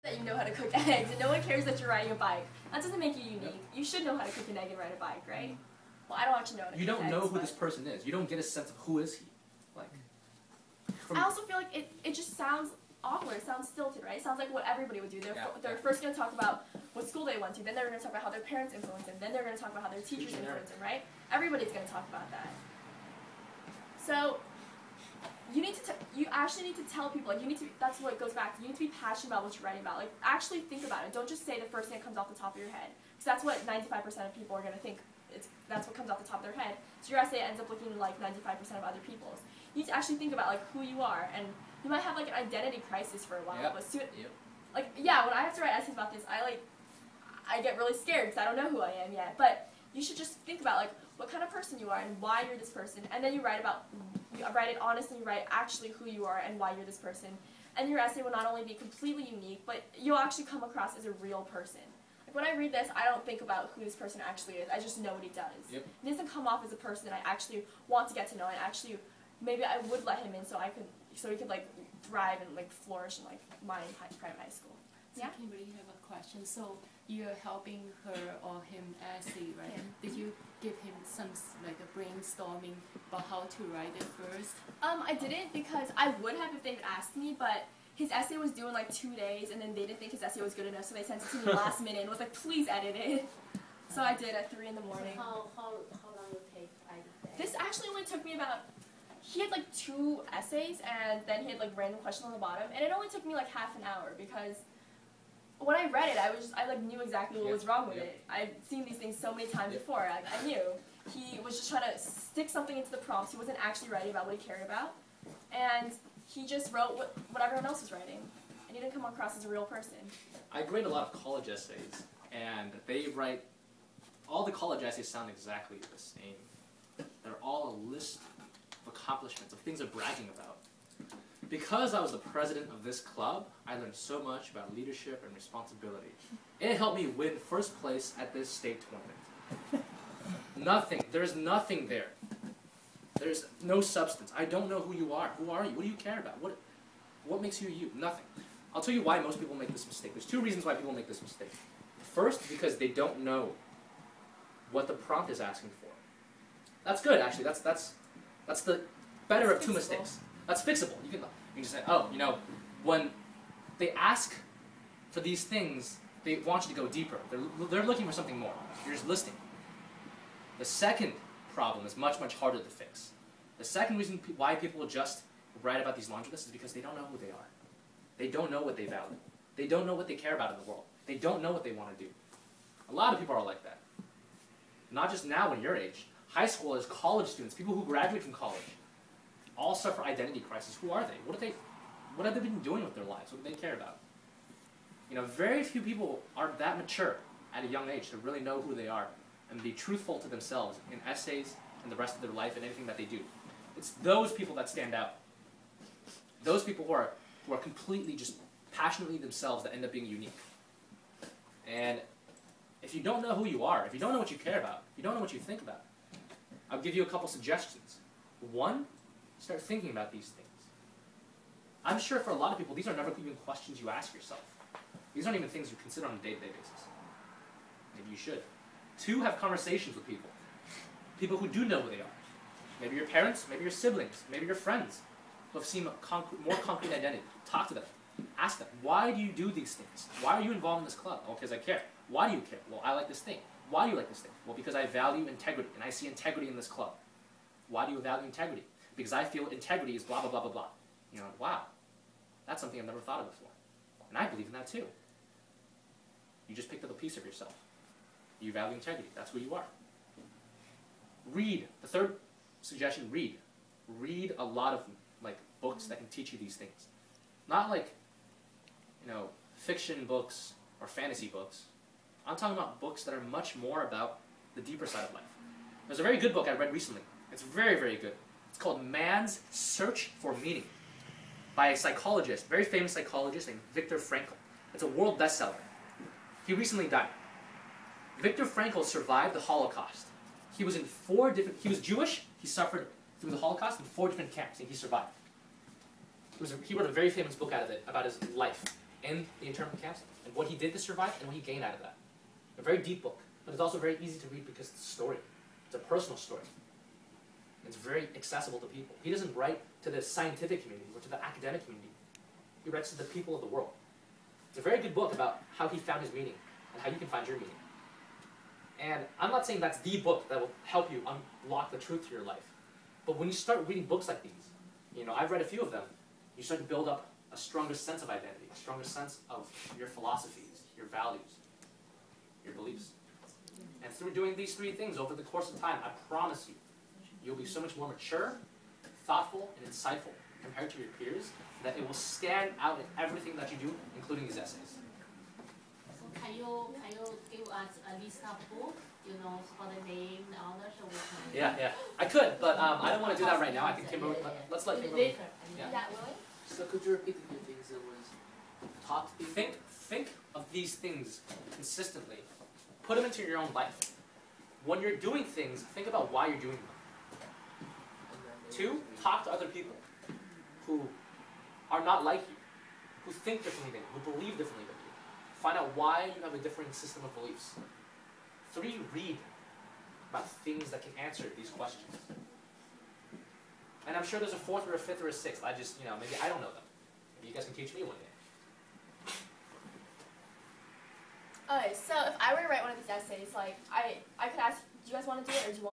that you know how to cook eggs, and no one cares that you're riding a bike. That doesn't make you unique. You should know how to cook an egg and ride a bike, right? Well, I don't actually know how to You cook don't eggs, know who but this person is. You don't get a sense of who is he. Like, I also feel like it just sounds awkward. It sounds stilted, right? It sounds like what everybody would do. They're first going to talk about what school they went to, then they're going to talk about how their parents influenced them, then they're going to talk about how their teachers influenced them, right? Everybody's going to talk about that. So you actually need to tell people, like, that's what it goes back to. You need to be passionate about what you're writing about. Like, actually think about it. Don't just say the first thing that comes off the top of your head. Because that's what 95% of people are going to think. That's what comes off the top of their head. So your essay ends up looking like 95% of other people's. You need to actually think about, like, who you are. And you might have, like, an identity crisis for a while. Yep. But soon, like, yeah, when I have to write essays about this, I get really scared because I don't know who I am yet. But you should just think about, like, what kind of person you are and why you're this person. And then you write it honestly, you write actually who you are and why you're this person. And your essay will not only be completely unique, but you'll actually come across as a real person. Like, when I read this, I don't think about who this person actually is. I just know what he does. Yep. It doesn't come off as a person that I actually want to get to know, and actually maybe I would let him in so he could like thrive and like flourish in like my private high school. So Yeah. Kimberly, you have a question. So you're helping her or him essay, right? Yeah. Did you give him some like a brainstorming about how to write it first? I didn't, because I would have if they had asked me, but his essay was due in like 2 days, and then they didn't think his essay was good enough, so they sent it to me last minute and was like, please edit it. So I did at 3 in the morning. So how long will it take to edit that? This actually only took me about, he had like 2 essays, and then he had like random questions on the bottom, and it only took me like half an hour, because when I read it, I like knew exactly what was wrong with it. I'd seen these things so many times before. I knew. He was just trying to stick something into the prompts. He wasn't actually writing about what he cared about. And he just wrote what everyone else was writing. And he didn't come across as a real person. I grade a lot of college essays, and they write, all the college essays sound exactly the same. They're all a list of accomplishments, of things they're bragging about. Because I was the president of this club, I learned so much about leadership and responsibility. It helped me win first place at this state tournament. Nothing. There's nothing there. There's no substance. I don't know who you are. Who are you? What do you care about? What makes you you? Nothing. I'll tell you why most people make this mistake. There's 2 reasons why people make this mistake. First, because they don't know what the prompt is asking for. That's good, actually. That's the better of 2 mistakes. That's fixable. You can just say, oh, you know, when they ask for these things, they want you to go deeper. They're looking for something more. You're just listening. The second problem is much, much harder to fix. The second reason why people just write about these laundry lists is because they don't know who they are. They don't know what they value. They don't know what they care about in the world. They don't know what they want to do. A lot of people are like that. Not just now in your age. High schoolers, college students, people who graduate from college, all suffer identity crisis. Who are they? What have they been doing with their lives? What do they care about? You know, very few people are that mature at a young age to really know who they are and be truthful to themselves in essays and the rest of their life and anything that they do. It's those people that stand out. Those people who are completely just passionately themselves that end up being unique. And if you don't know who you are, if you don't know what you care about, if you don't know what you think about, I'll give you a couple suggestions. 1, start thinking about these things. I'm sure for a lot of people, these are never even questions you ask yourself. These aren't even things you consider on a day-to-day basis. Maybe you should. 2, have conversations with people. People who do know who they are. Maybe your parents, maybe your siblings, maybe your friends who have seen more concrete identity. Talk to them. Ask them, why do you do these things? Why are you involved in this club? Oh, because I care. Why do you care? Well, I like this thing. Why do you like this thing? Well, because I value integrity, and I see integrity in this club. Why do you value integrity? Because I feel integrity is blah, blah, blah, blah, blah. You know, wow. That's something I've never thought of before. And I believe in that too. You just picked up a piece of yourself. You value integrity. That's who you are. Read. The 3rd suggestion, read. Read a lot of like books that can teach you these things. Not like, you know, fiction books or fantasy books. I'm talking about books that are much more about the deeper side of life. There's a very good book I read recently. It's very, very good. It's called Man's Search for Meaning by a psychologist, very famous psychologist named Viktor Frankl. It's a world bestseller. He recently died. Viktor Frankl survived the Holocaust. He was Jewish. He suffered through the Holocaust in 4 different camps, and he survived. He wrote a very famous book out of it about his life. in the internment camps and what he did to survive and what he gained out of that. A very deep book, but it's also very easy to read because it's a story. It's a personal story. It's very accessible to people. He doesn't write to the scientific community or to the academic community. He writes to the people of the world. It's a very good book about how he found his meaning and how you can find your meaning. And I'm not saying that's the book that will help you unlock the truth to your life. But when you start reading books like these, you know, I've read a few of them, you start to build up a stronger sense of identity, a stronger sense of your philosophies, your values, your beliefs. And through doing these three things over the course of time, I promise you, you'll be so much more mature, thoughtful, and insightful compared to your peers that it will stand out in everything that you do, including these essays. So can you give us a list of books, you know, for the name, the honor, so we can... Yeah, I could, but I don't want to do that right now. I think Kimberly, let's let Kimberly... Later. Yeah. Yeah, Willie? So could you repeat a few things that was taught to you? Think of these things consistently. Put them into your own life. When you're doing things, think about why you're doing them. 2, talk to other people who are not like you, who think differently than you, who believe differently than you. Find out why you have a different system of beliefs. 3, read about things that can answer these questions. And I'm sure there's a 4th or a 5th or a 6th. I just, maybe I don't know them. Maybe you guys can teach me one day. Okay, so if I were to write one of these essays, like, I could ask, do you guys want to do it, or do you want